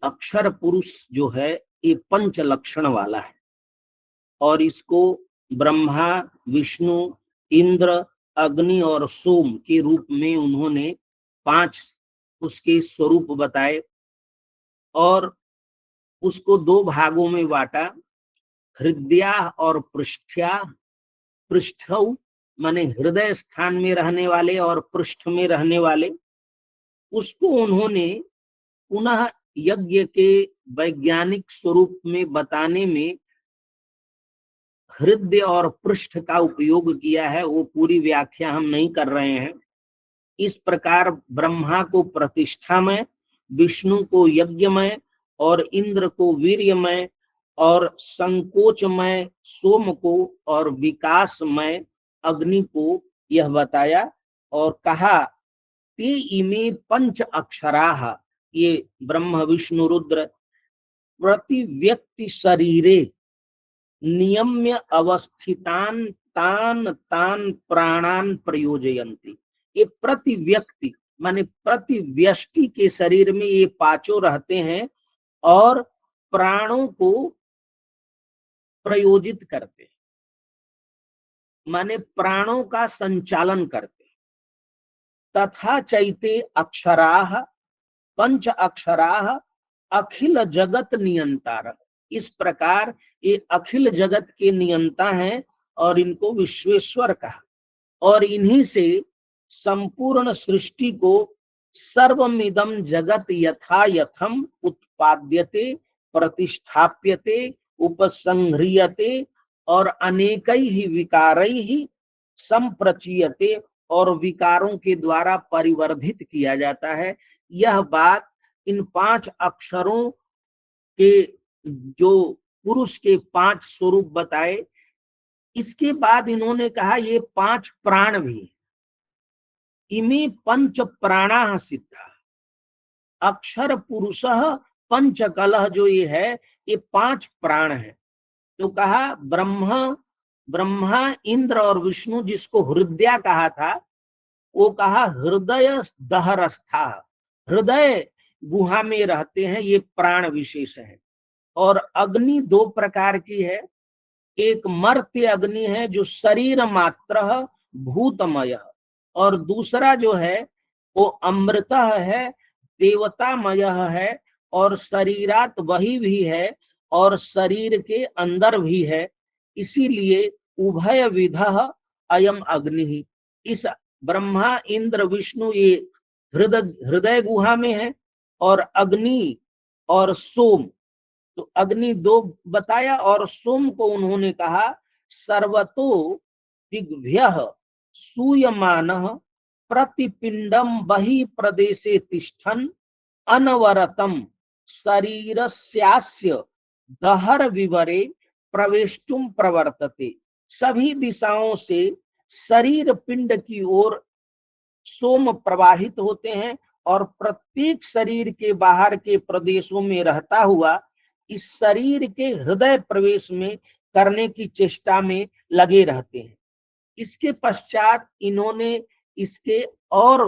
अक्षर पुरुष जो है ये पंच लक्षण वाला है और इसको ब्रह्मा, विष्णु, इंद्र, अग्नि और सोम के रूप में उन्होंने 5 उसके स्वरूप बताए और उसको 2 भागों में बांटा, हृदया और पृष्ठया। पृष्ठौ माने हृदय स्थान में रहने वाले और पृष्ठ में रहने वाले। उसको उन्होंने पुनः यज्ञ के वैज्ञानिक स्वरूप में बताने में हृदय और पृष्ठ का उपयोग किया है। वो पूरी व्याख्या हम नहीं कर रहे हैं। इस प्रकार ब्रह्मा को प्रतिष्ठामय, विष्णु को यज्ञमय और इंद्र को वीर्यमय और संकोचमय सोम को और विकासमय अग्नि को यह बताया और कहा ते इमे पंच अक्षराः, ये ब्रह्म विष्णु रुद्र प्रति व्यक्ति शरीरे नियम्य अवस्थितान तान तान प्राणान प्रयोजयन्ति। ये प्रति व्यक्ति माने प्रति व्यष्टि के शरीर में ये पांचों रहते हैं और प्राणों को प्रयोजित करते हैं, माने प्राणों का संचालन करते हैं। तथा चैते अक्षराः पंच अक्षराः अखिल जगत नियंतारः। इस प्रकार ये अखिल जगत के नियंता हैं और इनको विश्वेश्वर कहा और इन्हीं से संपूर्ण सृष्टि को सर्वमिदं जगत यथा यथम उत्पाद्यते प्रतिष्ठाप्यते उपसंह्रियते और अनेकैः विकारैः संप्रचीयते और विकारों के द्वारा परिवर्धित किया जाता है। यह बात इन 5 अक्षरों के जो पुरुष के 5 स्वरूप बताए, इसके बाद इन्होंने कहा ये 5 प्राण भी। इमे पंच प्राणाः सिद्धा, अक्षर पुरुषः पंचकलः, जो ये है ये 5 प्राण है। तो कहा ब्रह्मा इंद्र और विष्णु जिसको हृदय कहा था, वो कहा हृदय दहरस्था, हृदय गुहा में रहते हैं, ये प्राण विशेष है। और अग्नि 2 प्रकार की है, एक मर्त्य अग्नि है जो शरीर मात्र भूतमय, और दूसरा जो है वो अमृत है, देवतामय है और शरीरात वही भी है और शरीर के अंदर भी है। इसीलिए उभय विधः अयम अग्नि। इस ब्रह्मा इंद्र विष्णु ये हृदय गुहा में है और अग्नि और सोम, तो अग्नि 2 बताया और सोम को उन्होंने कहा सर्वतो दिग्भ्यः सूयमानः प्रतिपिंडम बहि प्रदेशे तिष्ठन् अनवरतम शरीरस्यास्य दहर विवरे प्रवेष्टुम प्रवर्तते। सभी दिशाओं से शरीर पिंड की ओर सोम प्रवाहित होते हैं और प्रत्येक शरीर के बाहर के प्रदेशों में रहता हुआ इस शरीर के हृदय प्रवेश में करने की चेष्टा में लगे रहते हैं। इसके पश्चात इन्होंने इसके और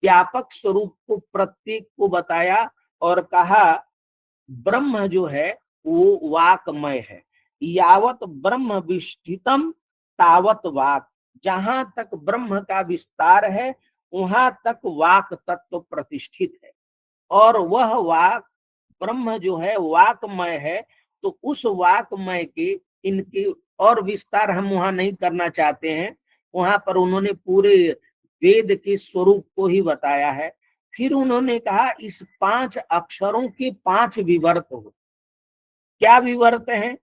व्यापक स्वरूप को प्रत्येक को बताया और कहा ब्रह्म जो है वो वाकमय है, यावत ब्रह्म विष्ठितम तावत वाक। जहां तक ब्रह्म का विस्तार है वहां तक वाक तत्व प्रतिष्ठित है और वह वाक ब्रह्म जो है वाकमय है। तो उस वाकमय के इनके और विस्तार हम वहां नहीं करना चाहते हैं, वहां पर उन्होंने पूरे वेद के स्वरूप को ही बताया है। फिर उन्होंने कहा इस 5 अक्षरों के 5 विवर्त हो। क्या विवर्त हैं?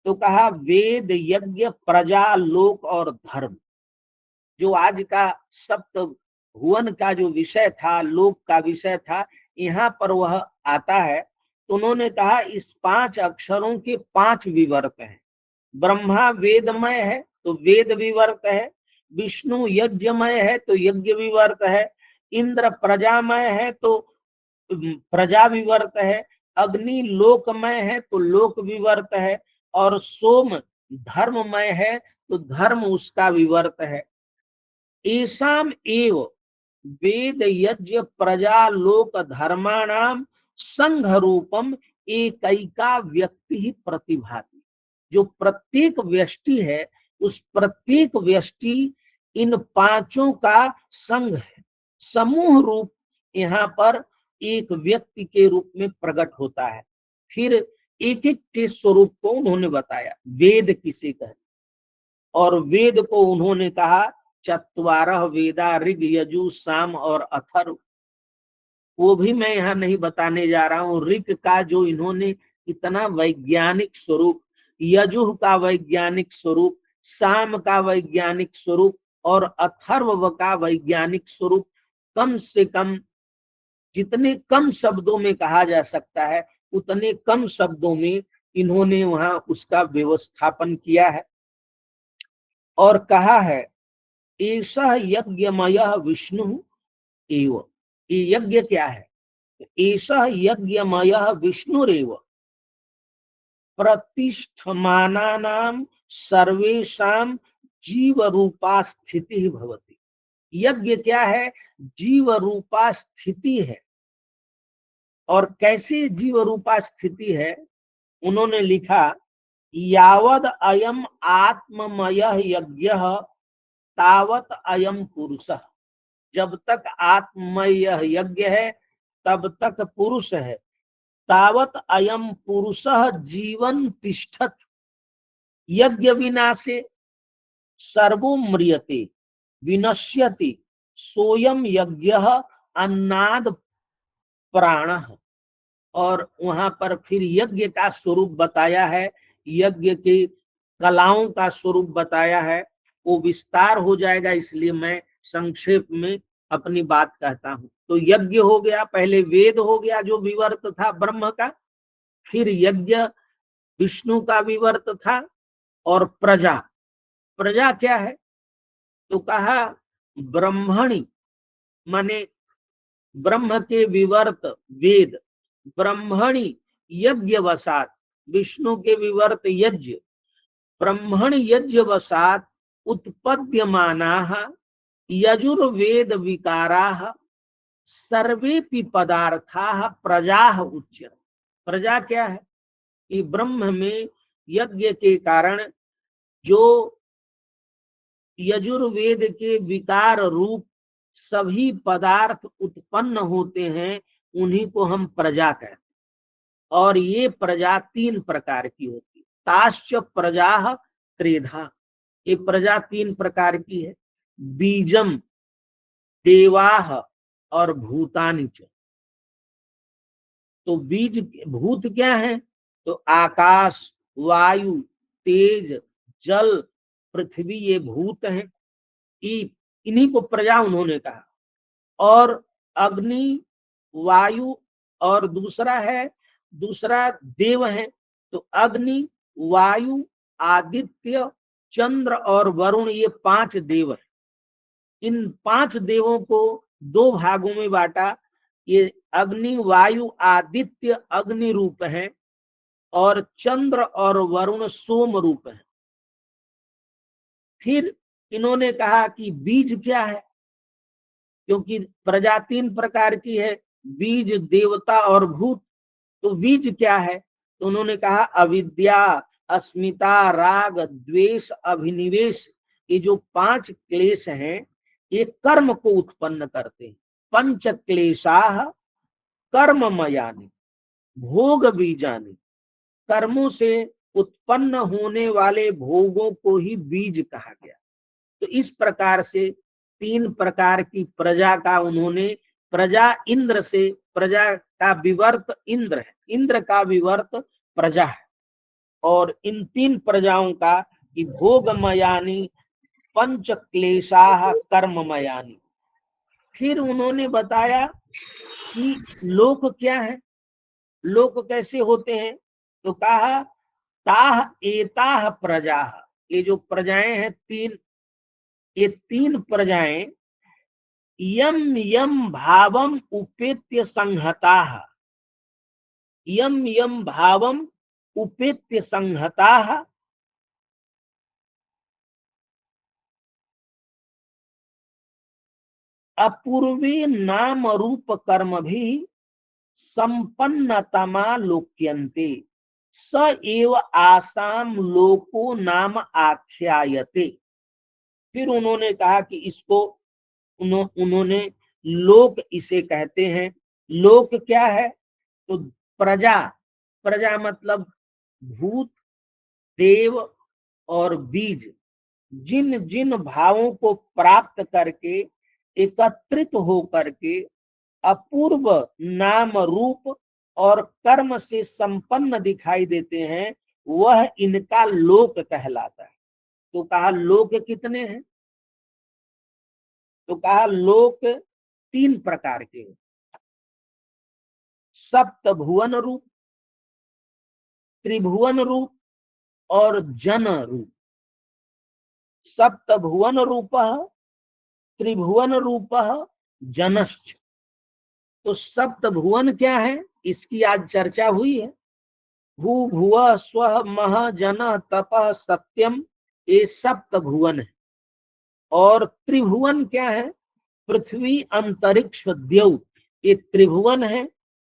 तो कहा वेद, यज्ञ, प्रजा, लोक और धर्म। जो आज का सप्त भुवन का जो विषय था, लोक का विषय था, यहाँ पर वह आता है। तो उन्होंने कहा इस 5 अक्षरों के 5 विवर्त हैं। ब्रह्मा वेदमय है तो वेद विवर्त है, विष्णु यज्ञमय है तो यज्ञ विवर्त है, इंद्र प्रजामय है तो प्रजा विवर्त है, अग्नि लोकमय है तो लोक विवर्त है और सोम धर्ममय है तो धर्म उसका विवर्त है। एसाम एव वेद यज्ञ प्रजा लोक धर्माणाम संघ रूपम एकैका व्यक्ति ही प्रतिभाति। जो प्रत्येक व्यष्टि है, उस प्रत्येक व्यष्टि इन पांचों का संघ है। समूह रूप यहाँ पर एक व्यक्ति के रूप में प्रकट होता है। फिर एक एक के स्वरूप को उन्होंने बताया। वेद किसे कहते, और वेद को उन्होंने कहा चत्वारह वेदा, ऋग, यजु, साम और अथर्व। वो भी मैं यहाँ नहीं बताने जा रहा हूँ। ऋग का जो इन्होंने इतना वैज्ञानिक स्वरूप, यजुः का वैज्ञानिक स्वरूप, साम का वैज्ञानिक स्वरूप और अथर्व का वैज्ञानिक स्वरूप, कम से कम जितने कम शब्दों में कहा जा सकता है उतने कम शब्दों में इन्होंने वहां उसका व्यवस्थापन किया है। और कहा है ऐसा यज्ञमय विष्णु एव। ये यज्ञ क्या है? ऐसा यज्ञमय विष्णुरेव प्रतिष्ठमानानां सर्वेषां जीव रूपा स्थिति भवति। यज्ञ क्या है? जीव रूपा स्थिति है। और कैसे जीव रूपा स्थिति है? उन्होंने लिखा यावद अयम आत्ममय यज्ञ तावत अयम पुरुष। जब तक आत्ममय यज्ञ है तब तक पुरुष है। तावत अयम पुरुष जीवन तिष्ठत यज्ञ विनाशे सर्वो म्रियते विनश्यति सोयम यज्ञ अन्नाद प्राण। और वहां पर फिर यज्ञ का स्वरूप बताया है, यज्ञ के कलाओं का स्वरूप बताया है। वो विस्तार हो जाएगा, इसलिए मैं संक्षेप में अपनी बात कहता हूँ। तो यज्ञ हो गया, पहले वेद हो गया जो विवर्त था ब्रह्म का, फिर यज्ञ विष्णु का विवर्त था, और प्रजा। प्रजा क्या है? तो कहा ब्रह्मणि, माने ब्रह्म के विवर्त वेद, ब्रह्मणि यज्ञ वसात, विष्णु के विवर्त यज्ञ, ब्रह्मण यज्ञ वसात उत्पद्यमानाः यजुर्वेद विकाराः सर्वेपि पदार्थाः प्रजाः उच्यन्ते। प्रजा क्या है? कि ब्रह्म में यज्ञ के कारण जो यजुर्वेद के विकार रूप सभी पदार्थ उत्पन्न होते हैं उन्हीं को हम प्रजा कहते हैं। और ये प्रजा तीन प्रकार की होती है। ताश्च प्रजा त्रेधा, ये प्रजा तीन प्रकार की है। बीजम, देवाह और भूतानि च। तो बीज भूत क्या है? तो आकाश, वायु, तेज, जल, पृथ्वी, ये भूत हैं। इन्हीं को प्रजा उन्होंने कहा। और अग्नि, वायु और दूसरा देव है। तो अग्नि, वायु, आदित्य, चंद्र और वरुण, ये पांच देव हैं। इन पांच देवों को दो भागों में बांटा। ये अग्नि, वायु, आदित्य अग्नि रूप है और चंद्र और वरुण सोम रूप है। फिर इन्होंने कहा कि बीज क्या है? क्योंकि प्रजा तीन प्रकार की है, बीज, देवता और भूत। तो बीज क्या है? तो उन्होंने कहा अविद्या, अस्मिता, राग, द्वेष, अभिनिवेश। ये जो पांच क्लेश हैं ये कर्म को उत्पन्न करते हैं। पंच क्लेशाः कर्ममयानि भोग बीजानि। कर्मों से उत्पन्न होने वाले भोगों को ही बीज कहा गया। तो इस प्रकार से तीन प्रकार की प्रजा का उन्होंने, प्रजा इंद्र से, प्रजा का विवर्त इंद्र है, इंद्र का विवर्त प्रजा है। और इन तीन प्रजाओं का कि भोगमयानी पंच क्लेशाः कर्ममयानी। फिर उन्होंने बताया कि लोक क्या है, लोक कैसे होते हैं? तो कहा ताह एताह प्रजा। ये जो प्रजाएं हैं तीन, ये तीन प्रजाएं यम यम भावम उपेत्य संहताः, यम यम भावम उपेत्य संहताः अपूर्वे नाम रूप कर्म भी संपन्नतमा लोक्यन्ते स एव आसाम लोको नाम आख्यायते। फिर उन्होंने कहा कि इसको उन्होंने लोक इसे कहते हैं। लोक क्या है? तो प्रजा, प्रजा मतलब भूत, देव और बीज, जिन जिन भावों को प्राप्त करके एकत्रित हो करके अपूर्व नाम रूप और कर्म से संपन्न दिखाई देते हैं, वह इनका लोक कहलाता है। तो कहा लोक कितने हैं? तो कहा लोक 3 प्रकार के, सप्त भुवन रूप, त्रिभुवन रूप और जन रूप। सप्त भुवन रूप, त्रिभुवन रूप, जनश्च। तो सप्त भुवन क्या है? इसकी आज चर्चा हुई है। भू भुव स्व मह जन तप सत्यम, ये सप्त भुवन है। और त्रिभुवन क्या है? पृथ्वी अंतरिक्ष द्यौ, ये त्रिभुवन है।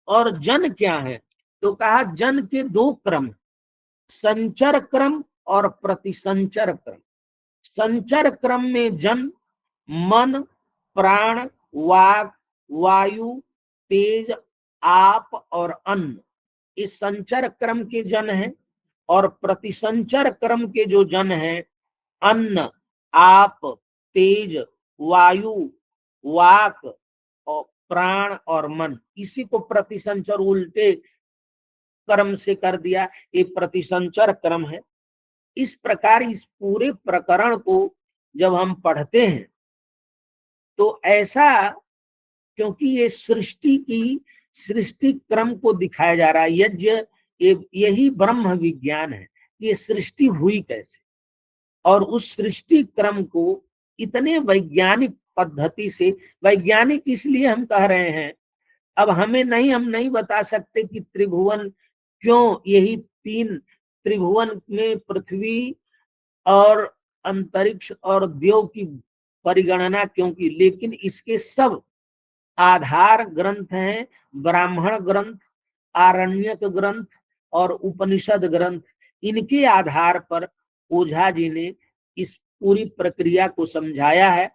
और जन क्या है? तो कहा जन के 2 क्रम, संचर क्रम और प्रतिसंचर क्रम। संचर क्रम में जन मन, प्राण, वाक, वायु, तेज, आप और अन्न, इस संचर क्रम के जन है। और प्रतिसंचर क्रम के जो जन है, अन्न, आप, तेज, वायु, वाक और प्राण और मन, इसी को प्रतिसंचर उल्टे क्रम से कर दिया, ये प्रतिसंचर क्रम है। इस प्रकार इस पूरे प्रकरण को जब हम पढ़ते हैं तो ऐसा, क्योंकि ये सृष्टि की सृष्टि क्रम को दिखाया जा रहा है। यज्ञ यही ब्रह्म विज्ञान है, ये सृष्टि हुई कैसे, और उस सृष्टि क्रम को इतने वैज्ञानिक पद्धति से, वैज्ञानिक इसलिए हम कह रहे हैं, अब हम नहीं बता सकते कि त्रिभुवन क्यों, यही 3 त्रिभुवन में पृथ्वी और अंतरिक्ष और देव की परिगणना क्यों की, लेकिन इसके सब आधार ग्रंथ हैं, ब्राह्मण ग्रंथ, आरण्यक ग्रंथ और उपनिषद ग्रंथ। इनके आधार पर ओझा जी ने इस पूरी प्रक्रिया को समझाया है।